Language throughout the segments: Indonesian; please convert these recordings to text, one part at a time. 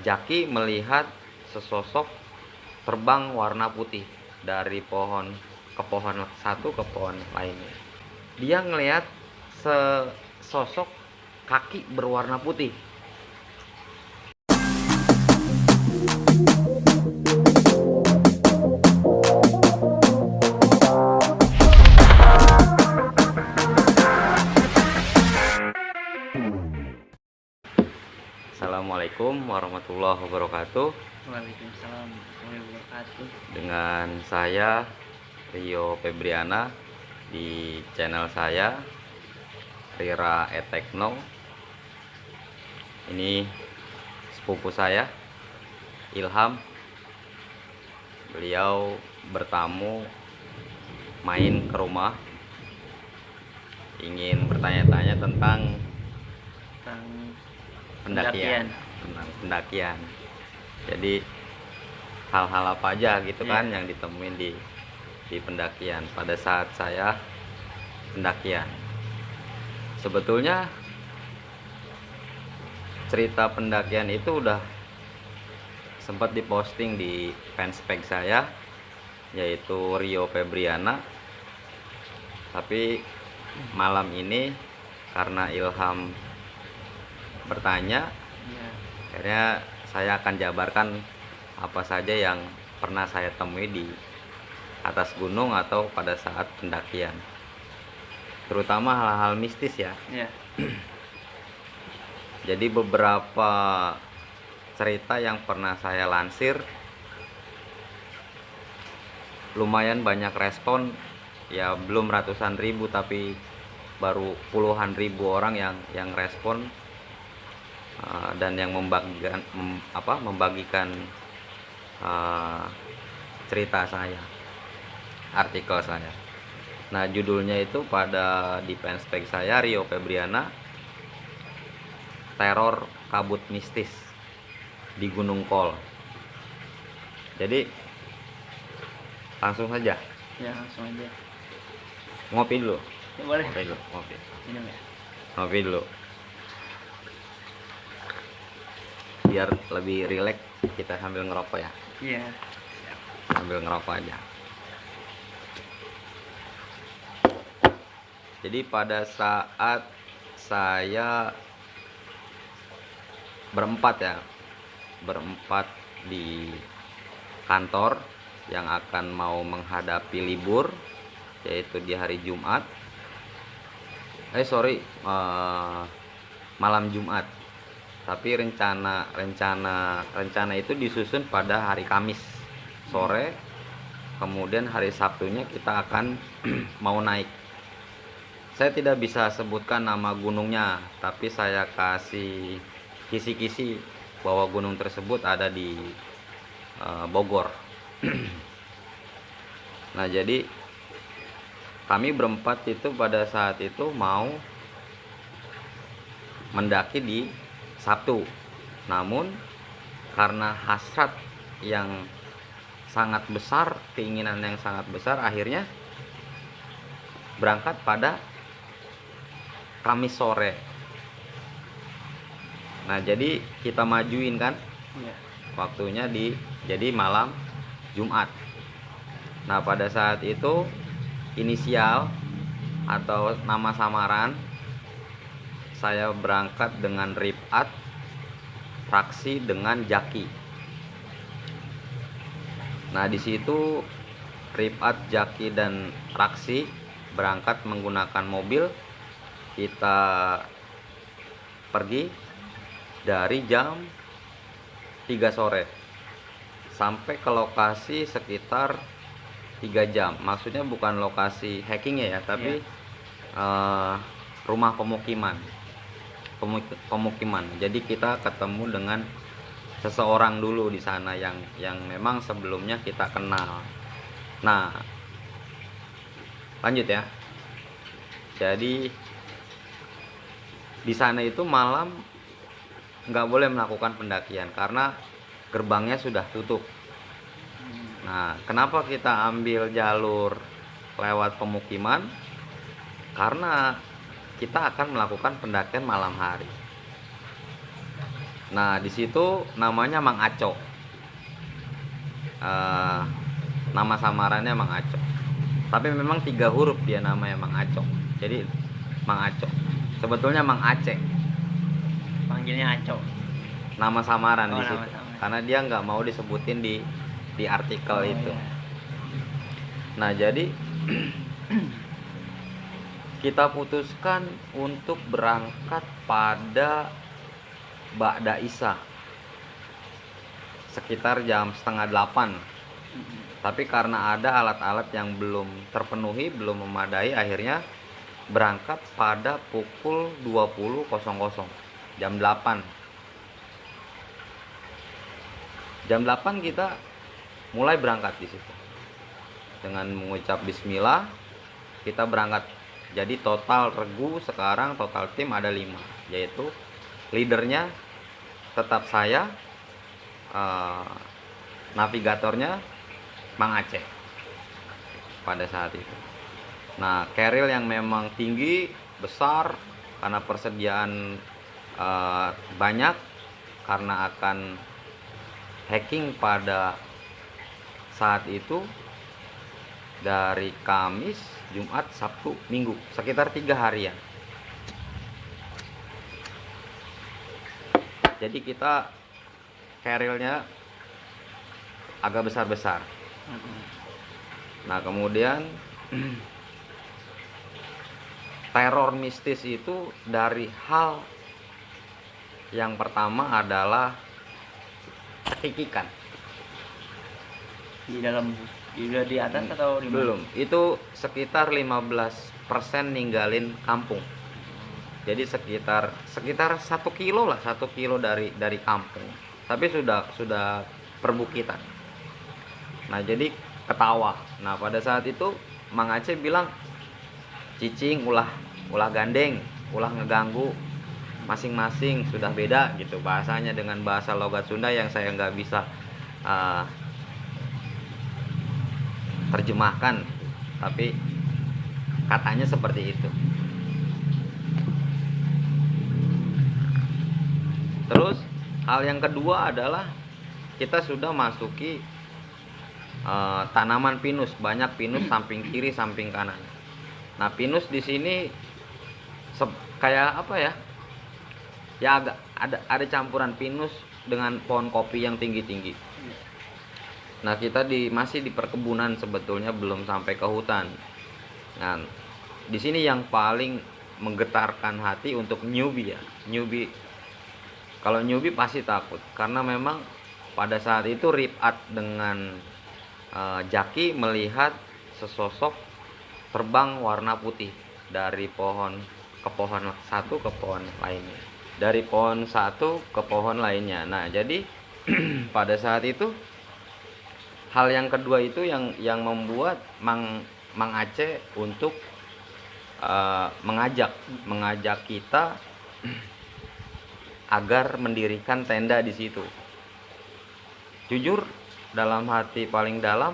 Jaki melihat sesosok terbang warna putih dari pohon ke pohon satu ke pohon lainnya. Dia ngelihat sesosok kaki berwarna putih. Assalamualaikum warahmatullahi wabarakatuh. Waalaikumsalam warahmatullahi wabarakatuh. Dengan saya Rio Febriana di channel saya Rira Etekno. Ini sepupu saya Ilham. Beliau bertamu main ke rumah, ingin bertanya-tanya tentang pendakian. Jadi hal-hal apa aja gitu kan yang ditemuin di pendakian pada saat saya pendakian. Sebetulnya cerita pendakian itu udah sempat diposting di fanspage saya, yaitu Rio Febriana. Tapi malam ini karena Ilham bertanya, akhirnya saya akan jabarkan apa saja yang pernah saya temui di atas gunung atau pada saat pendakian, terutama hal-hal mistis ya. Jadi beberapa cerita yang pernah saya lansir lumayan banyak respon, ya belum ratusan ribu tapi baru puluhan ribu orang yang respon dan yang membagikan cerita saya, artikel saya. Nah, judulnya itu di fanspage saya Rio Febriana, teror kabut mistis di Gunung Kol. Jadi langsung saja. Ya, langsung aja. Ngopi dulu. Ya, boleh. Ngopi. Minum ya. Ngopi dulu. Biar lebih rileks kita sambil ngerokok ya. Iya. Sambil ngerokok aja. Jadi pada saat saya berempat di kantor yang akan mau menghadapi libur, yaitu di hari Jumat. Malam Jumat. Tapi rencana itu disusun pada hari Kamis sore. Kemudian hari Sabtunya kita akan mau naik. Saya tidak bisa sebutkan nama gunungnya, tapi saya kasih kisi-kisi bahwa gunung tersebut ada di Bogor. Nah, jadi kami berempat itu pada saat itu mau mendaki di Sabtu. Namun karena hasrat yang sangat besar, keinginan yang sangat besar, akhirnya berangkat pada Kamis sore. Nah, jadi kita majuin kan waktunya jadi malam Jumat. Nah, pada saat itu inisial atau nama samaran saya berangkat dengan Rifat, fraksi dengan Jaki. Nah, di situ Rifat, Jaki dan fraksi berangkat menggunakan mobil. Kita pergi dari jam 3 sore sampai ke lokasi sekitar 3 jam. Maksudnya bukan lokasi hiking ya, tapi rumah pemukiman. Jadi kita ketemu dengan seseorang dulu di sana yang memang sebelumnya kita kenal. Nah, lanjut ya. Jadi di sana itu malam nggak boleh melakukan pendakian karena gerbangnya sudah tutup. Nah, kenapa kita ambil jalur lewat pemukiman? Karena kita akan melakukan pendakian malam hari. Nah, di situ namanya Mang Aco. Eh, nama samarannya Mang Aco. Tapi memang 3 huruf dia namanya Mang Aco. Jadi Mang Aco. Sebetulnya Mang Aceh. Panggilnya Aco. Nama samaran Oh, di nama situ. samaran. Karena dia nggak mau disebutin di artikel Oh, itu. iya. Nah, jadi kita putuskan untuk berangkat pada Ba'da Isya sekitar jam setengah 8. Tapi karena ada alat-alat yang belum terpenuhi, belum memadai, akhirnya berangkat pada pukul 20.00, jam 8. Jam 8 kita mulai berangkat di situ. Dengan mengucap bismillah, kita berangkat. Jadi total regu sekarang, total tim ada 5, yaitu leadernya tetap saya, navigatornya Mang Aceh pada saat itu. Nah, keril yang memang tinggi, besar, karena persediaan banyak, karena akan hacking pada saat itu dari Kamis, Jumat, Sabtu, Minggu, sekitar 3 harian. Jadi kita kerilnya agak besar-besar. Nah, kemudian teror mistis itu dari hal yang pertama adalah cekikikan. Di dalam di atas atau di mana? Belum, itu sekitar 15% ninggalin kampung. Jadi sekitar 1 kilo lah, 1 kilo dari kampung. Tapi sudah perbukitan. Nah, jadi ketawa. Nah, pada saat itu Mang Aceh bilang, cicing ulah gandeng, ulah ngeganggu, masing-masing sudah beda gitu bahasanya dengan bahasa logat Sunda yang saya nggak bisa terjemahkan, tapi katanya seperti itu. Terus hal yang kedua adalah kita sudah masuki tanaman pinus, banyak pinus samping kiri, samping kanan. Nah, pinus di sini kayak apa ya? Ya agak ada campuran pinus dengan pohon kopi yang tinggi-tinggi. Nah, kita masih di perkebunan sebetulnya, belum sampai ke hutan. Nah, di sini yang paling menggetarkan hati untuk newbie ya. Kalau newbie pasti takut karena memang pada saat itu Rifat dengan Jaki melihat sesosok terbang warna putih dari pohon ke pohon satu ke pohon lainnya, dari pohon satu ke pohon lainnya. Nah, jadi pada saat itu hal yang kedua itu yang membuat Mang Aceh untuk mengajak kita agar mendirikan tenda di situ. Jujur, dalam hati paling dalam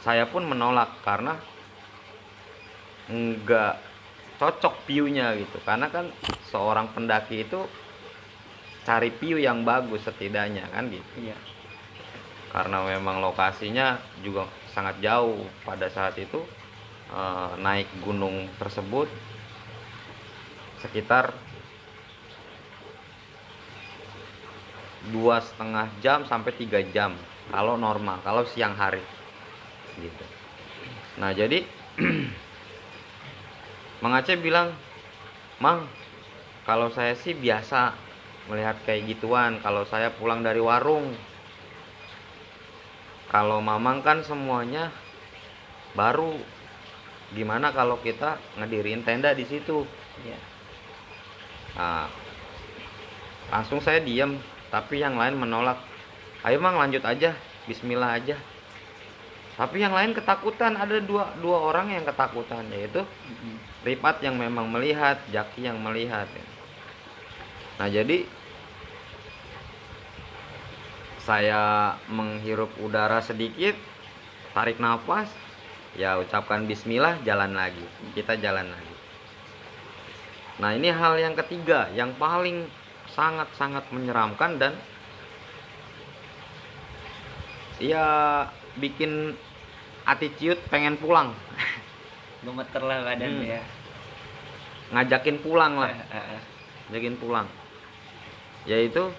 saya pun menolak karena enggak cocok view-nya gitu. Karena kan seorang pendaki itu cari view yang bagus setidaknya kan gitu. Iya. Karena memang lokasinya juga sangat jauh pada saat itu, naik gunung tersebut sekitar 2,5 jam sampai 3 jam kalau normal, kalau siang hari gitu. Nah, jadi Mang Aceh bilang, Mang, kalau saya sih biasa melihat kayak gituan kalau saya pulang dari warung. Kalau Mamang kan semuanya baru, gimana kalau kita ngedirin tenda di situ? Iya. Nah, langsung saya diam. Tapi yang lain menolak. Ayo Mang, lanjut aja, bismillah aja. Tapi yang lain ketakutan, ada dua orang yang ketakutan, yaitu Rifat yang memang melihat, Jaki yang melihat. Nah, jadi saya menghirup udara sedikit, tarik nafas, ya ucapkan bismillah, jalan lagi. Kita jalan lagi. Nah, ini hal yang ketiga yang paling sangat menyeramkan dan ya bikin attitude pengen pulang. Gemeter lah badan ya. Ngajakin pulang lah, Heeh. ngajakin pulang. Yaitu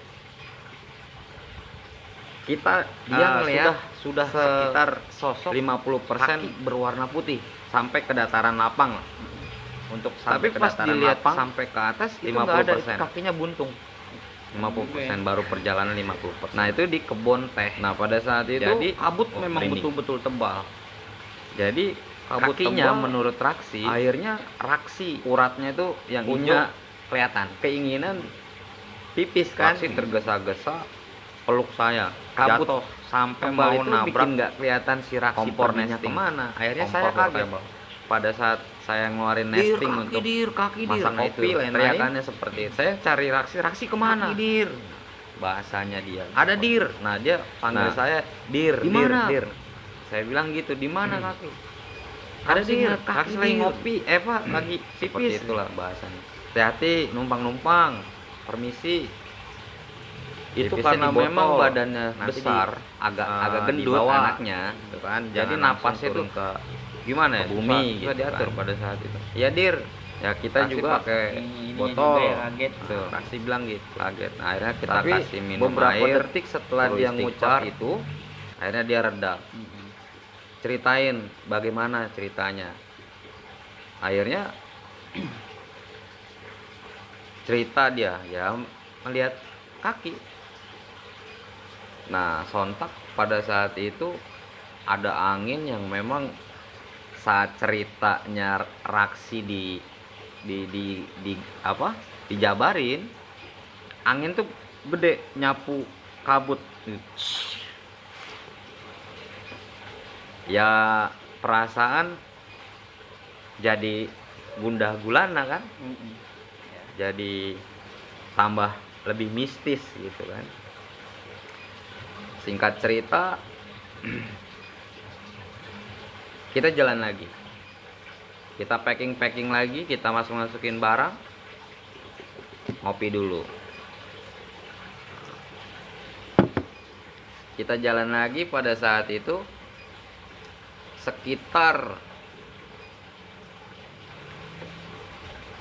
kita Dia ngelihat sudah sekitar sekitar sosok 50% kaki. berwarna putih sampai ke dataran lapang lah. Untuk sampai Tapi ke pas dataran dilihat lapang sampai ke atas itu 50%. nggak ada, kakinya buntung. 50% baru perjalanan 50%. Nah, itu di kebun teh. Nah, pada saat itu Jadi, kabut memang merinding. betul-betul tebal. Jadi kabut Kakinya tebal, menurut Raksi akhirnya Raksi uratnya itu yang punya hijau kelihatan. keinginan pipis kan. Raksi Tergesa-gesa peluk saya, Kabut jatuh sampai tebal mau itu nabrak bikin nggak kelihatan si Raksi kompor perginya nesting. kemana. Akhirnya Kompor saya kaget. portable. Pada saat saya ngeluarin Dir, nesting kaki untuk dir, kaki dir. masak Nah, kopi, itu lain-lain, teriakannya seperti itu. saya cari Raksi, Raksi kemana? Kaki dir. Bahasanya dia. Ada dir. Nah, dia panggil Nah, saya dir, di dir, mana? dir. Saya bilang gitu, di mana kaki? Ada Raksi dir, nggak? kaki Raksi lagi dir. ngopi, Pak, lagi Seperti pipis. itulah bahasanya. Hati-hati, numpang-numpang. Permisi. Itu Pipisnya karena di botol. memang badannya Nanti besar, agak di gendut bawah, anaknya, gitu kan. Jadi Jangan langsung napasnya turun tuh ke gimana ya, ke bumi susah gitu diatur kan. pada saat itu. Ya dir, ya kita Raksi juga pakai Ininya botol. juga ya, kaget. Tuh, Raksi bilang gitu, kaget. Nah, akhirnya kita Tapi kasih minum beberapa air. detik setelah suruh dia istighfar. ngucap itu, Akhirnya dia reda. Mm-mm. Ceritain bagaimana ceritanya. Akhirnya cerita dia ya melihat kaki. Nah, sontak pada saat itu ada angin yang memang saat ceritanya Raksi di apa? Dijabarin, angin tuh gede nyapu kabut. Ya perasaan jadi gundah gulana kan, Mm-mm. jadi tambah lebih mistis gitu kan. Singkat cerita, kita jalan lagi, kita packing lagi, kita masukin barang, ngopi dulu, kita jalan lagi. Pada saat itu sekitar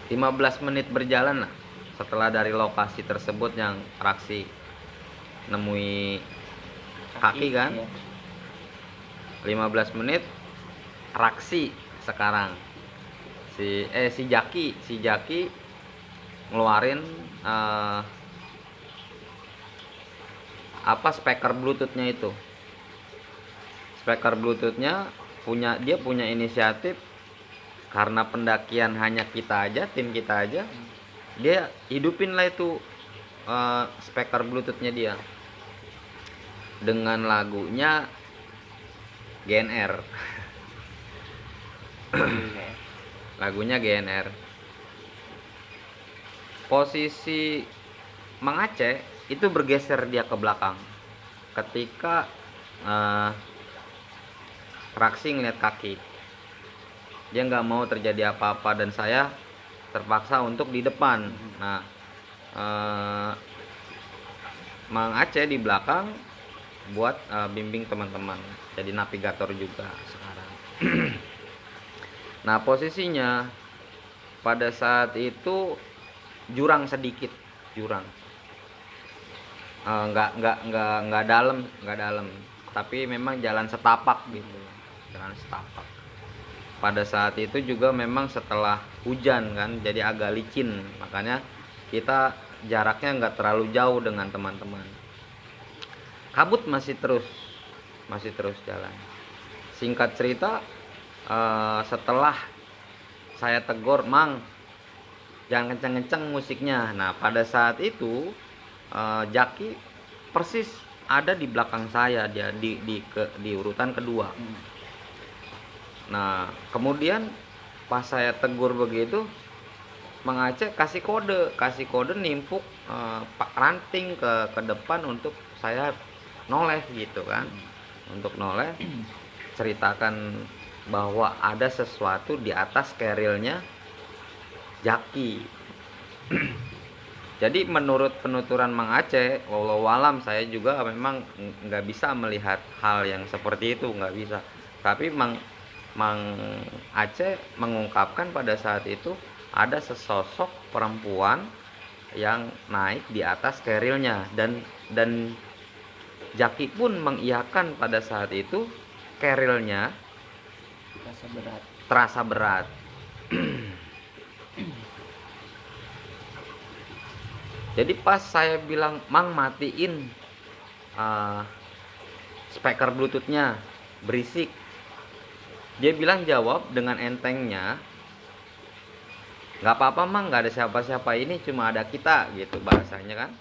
15 menit berjalan lah setelah dari lokasi tersebut yang Raksi nemui kaki kan. Iya. 15 menit Raksi sekarang si Jaki ngeluarin speaker bluetoothnya itu. Speaker bluetoothnya dia punya inisiatif, karena pendakian hanya kita aja, tim kita aja, dia hidupin lah itu speaker bluetoothnya dia dengan lagunya GNR. Lagunya GNR. Posisi Mang Aceh itu bergeser dia ke belakang ketika Raksi ngeliat kaki. Dia nggak mau terjadi apa-apa dan saya terpaksa untuk di depan. Nah, Mang Aceh di belakang buat bimbing teman-teman, jadi navigator juga sekarang. Nah, posisinya pada saat itu jurang sedikit, jurang. Nggak dalam, tapi memang jalan setapak gitu, jalan setapak. Pada saat itu juga memang setelah hujan kan, jadi agak licin, makanya kita jaraknya nggak terlalu jauh dengan teman-teman. Kabut masih terus jalan. Singkat cerita, setelah saya tegur, Mang, jangan kenceng-kenceng musiknya. Nah, pada saat itu Jaki persis ada di belakang saya, dia di urutan kedua. Nah, kemudian pas saya tegur begitu, Mang Aceh kasih kode nimpuk ranting ke depan untuk saya noleh gitu kan. Untuk noleh, ceritakan bahwa ada sesuatu di atas kerilnya Jaki. Jadi menurut penuturan Mang Aceh, walau alam saya juga memang nggak bisa melihat hal yang seperti itu, nggak bisa. Tapi Mang Aceh mengungkapkan pada saat itu ada sesosok perempuan yang naik di atas kerilnya, dan Jaki pun mengiyakan pada saat itu kerilnya Rasa berat. terasa berat. Jadi pas saya bilang, Mang matiin speaker bluetoothnya, berisik, dia bilang jawab dengan entengnya, nggak apa-apa Mang, nggak ada siapa-siapa, ini cuma ada kita, gitu bahasanya kan.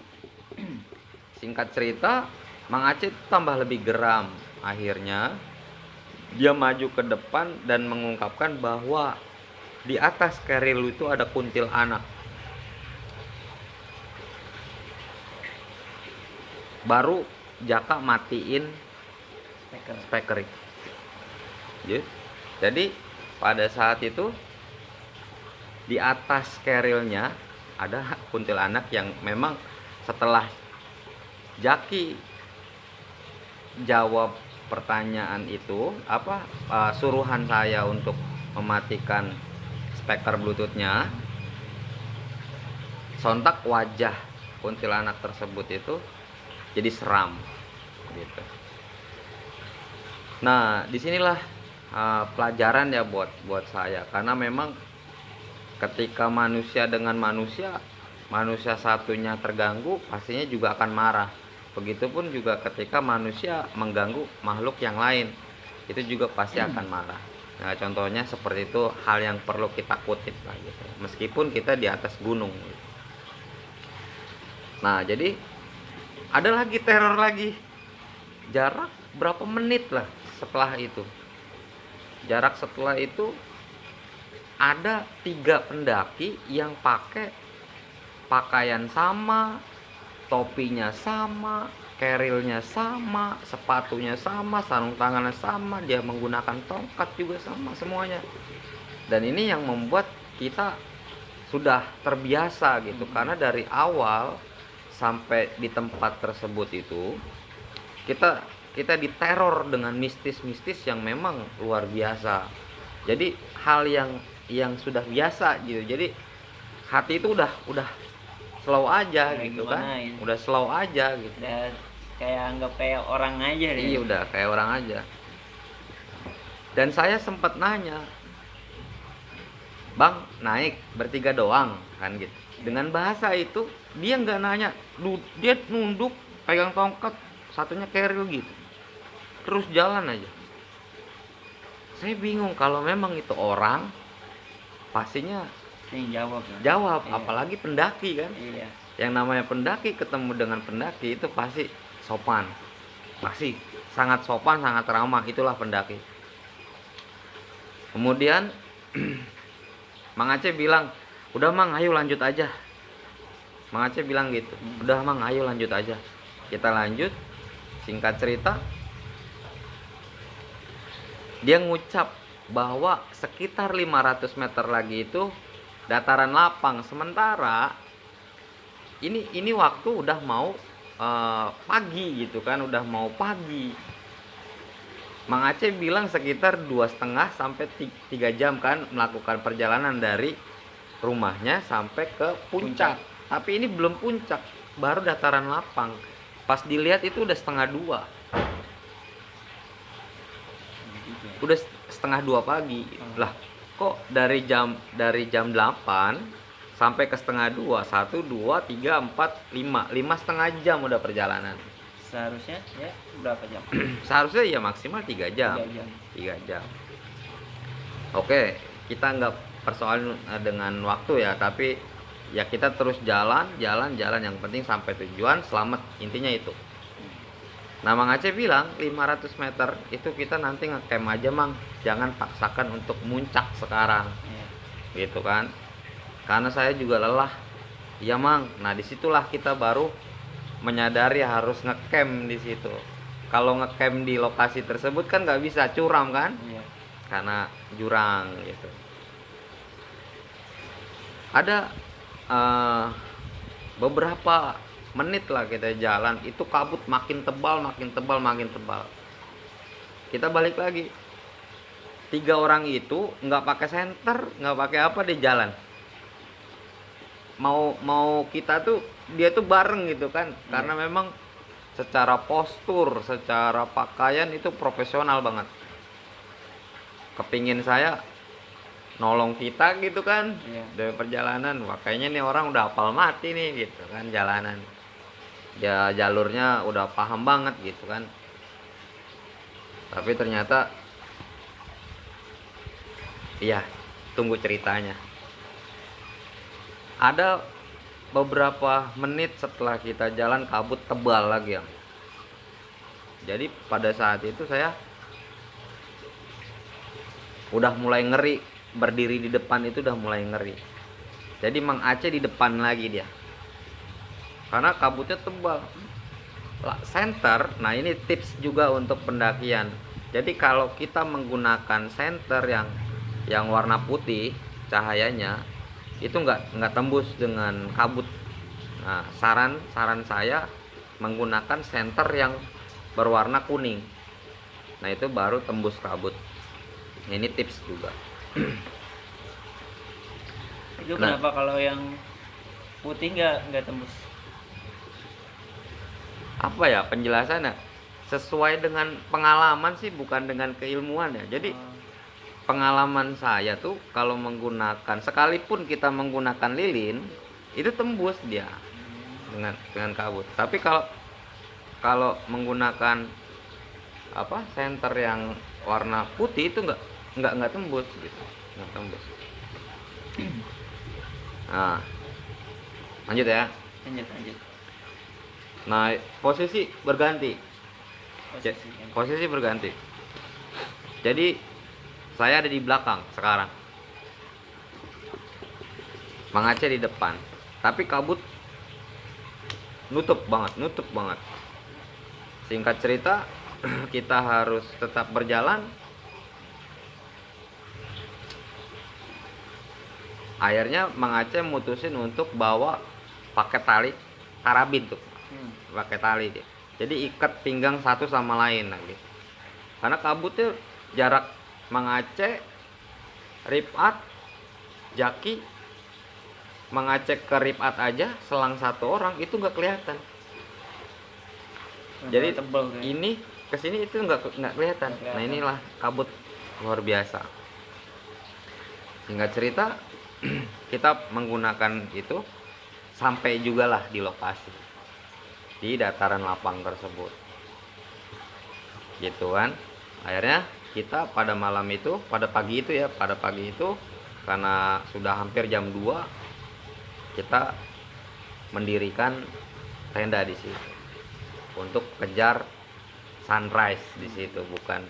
Singkat cerita, Mang Aceh tambah lebih geram. Akhirnya dia maju ke depan dan mengungkapkan bahwa di atas keril itu ada kuntil anak. Baru Jaka matiin Speaker. speaker itu. Jadi pada saat itu di atas kerilnya ada kuntilanak yang memang setelah Jaki jawab pertanyaan itu, suruhan saya untuk mematikan speaker bluetoothnya, sontak wajah kuntilanak tersebut itu jadi seram gitu. Nah, disinilah pelajaran ya buat saya, karena memang ketika manusia dengan manusia satunya terganggu, pastinya juga akan marah. Begitupun juga ketika manusia mengganggu makhluk yang lain, itu juga pasti akan marah. Nah, contohnya seperti itu, hal yang perlu kita kutip lah gitu. Meskipun kita di atas gunung gitu. Nah, jadi ada lagi teror lagi. Jarak berapa menit lah setelah itu. Jarak setelah itu ada 3 pendaki yang pakai pakaian sama, topinya sama, kerilnya sama, sepatunya sama, sarung tangannya sama, dia menggunakan tongkat juga sama semuanya. Dan ini yang membuat kita sudah terbiasa gitu, karena dari awal sampai di tempat tersebut itu kita diteror dengan mistis-mistis yang memang luar biasa. Jadi hal yang sudah biasa gitu. Jadi hati itu udah slow aja Kayak gitu gimana kan. ya? Udah slow aja gitu. Udah kayak anggap kayak orang aja deh. Iya, udah kayak orang aja. Dan saya sempat nanya, Bang, naik bertiga doang kan gitu. Dengan bahasa itu dia nggak nanya, dia nunduk pegang tongkat, satunya keril gitu, terus jalan aja. Saya bingung, kalau memang itu orang pastinya Ini jawab ya. jawab, Iya. apalagi pendaki kan. Iya. Yang namanya pendaki ketemu dengan pendaki itu pasti sopan, pasti sangat sopan, sangat ramah, itulah pendaki. Kemudian Mang Aceh bilang, udah Mang, ayo lanjut aja. Mang Aceh bilang gitu, udah Mang, ayo lanjut aja. Kita lanjut. Singkat cerita, dia ngucap bahwa sekitar 500 meter lagi itu dataran lapang. Sementara ini waktu udah mau pagi gitu kan, udah mau pagi. Mang Aceh bilang sekitar 2,5 sampai 3 jam kan melakukan perjalanan dari rumahnya sampai ke puncak. Tapi ini belum puncak, baru dataran lapang. Pas dilihat itu udah 1:30. Udah 1:30 pagi. Lah, kok dari jam 8 sampai ke 1:30, 1, 2, 3, 4, 5,5 jam udah perjalanan. Seharusnya ya berapa jam? Seharusnya ya maksimal 3 jam. 3 jam. 3 jam. Oke, kita nggak persoalan dengan waktu ya, tapi ya kita terus jalan, yang penting sampai tujuan selamat, intinya itu. Nah, Mang Aceh bilang 500 meter itu kita nanti ngecamp aja Mang, jangan paksakan untuk muncak sekarang. Iya. Gitu kan. Karena saya juga lelah. Iya Mang. Nah, disitulah kita baru menyadari harus ngecamp di situ. Kalau ngecamp di lokasi tersebut kan nggak bisa, curam kan, Iya. karena jurang gitu. Ada beberapa menit lah kita jalan, itu kabut makin tebal, makin tebal, makin tebal. Kita balik lagi, 3 orang itu nggak pakai senter, nggak pakai apa di jalan. Mau kita tuh dia tuh bareng gitu kan, karena memang secara postur, secara pakaian itu profesional banget. Kepingin saya nolong kita gitu kan, dari perjalanan. Wah, kayaknya nih orang udah hafal mati nih gitu kan jalanan. Ya jalurnya udah paham banget gitu kan. Tapi ternyata iya, tunggu ceritanya. Ada beberapa menit setelah kita jalan kabut tebal lagi ya. Jadi pada saat itu saya udah mulai ngeri, berdiri di depan itu udah mulai ngeri. Jadi Mang Aceh di depan lagi dia, karena kabutnya tebal. Senter, nah ini tips juga untuk pendakian. Jadi kalau kita menggunakan senter yang warna putih cahayanya, itu nggak tembus dengan kabut. Nah, saran saya menggunakan senter yang berwarna kuning. Nah, itu baru tembus kabut. Ini tips juga. Itu kenapa kalau yang putih nggak tembus? Apa ya penjelasannya? Sesuai dengan pengalaman sih, bukan dengan keilmuan ya. Jadi pengalaman saya tuh kalau menggunakan, sekalipun kita menggunakan lilin, itu tembus dia dengan kabut. Tapi kalau menggunakan apa senter yang warna putih itu nggak tembus gitu, nggak tembus. Nah, lanjut ya. Lanjut. Nah, posisi berganti. Posisi berganti. Jadi saya ada di belakang sekarang, Mang Aceh di depan. Tapi kabut nutup banget. Singkat cerita, kita harus tetap berjalan. Akhirnya Mang Aceh mutusin untuk bawa pakai tali karabin tuh, pakai tali dia. Jadi ikat pinggang satu sama lain lagi. Karena kabutnya jarak Mang Aceh, Rifat, Jaki, Mang Aceh ke Rifat aja selang 1 orang itu nggak kelihatan. Jadi tebal kayak. ini kesini itu nggak kelihatan. Nah, inilah kabut luar biasa. Singkat cerita, kita menggunakan itu sampai juga lah di lokasi, di dataran lapang tersebut gitu kan. Akhirnya kita pada malam itu, pada pagi itu karena sudah hampir jam 2, kita mendirikan tenda di situ untuk kejar sunrise di situ, bukan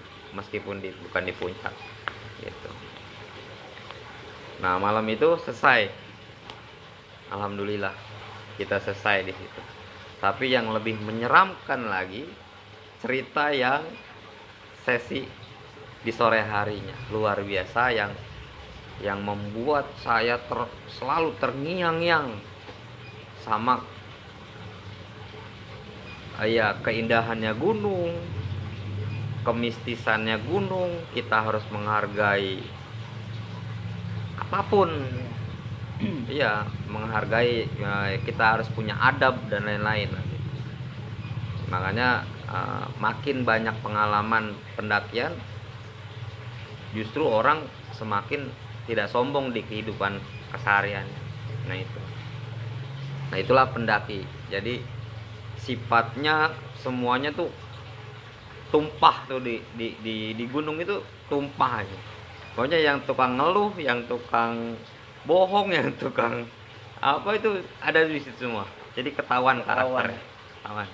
di puncak gitu. Nah, malam itu selesai, alhamdulillah kita selesai di situ. Tapi yang lebih menyeramkan lagi, cerita yang sesi di sore harinya luar biasa, yang membuat saya selalu terngiang-ngiang sama keindahannya gunung, kemistisannya gunung. Kita harus menghargai apapun. Iya, menghargai, kita harus punya adab dan lain-lain. Makanya makin banyak pengalaman pendakian, justru orang semakin tidak sombong di kehidupan keseharian. Nah, itulah pendaki. Jadi sifatnya semuanya tuh tumpah tuh di gunung itu, tumpah aja. Pokoknya yang tukang ngeluh, yang tukang bohong, yang tukang apa itu ada di situ semua. Jadi ketahuan karakternya. Ketahuan.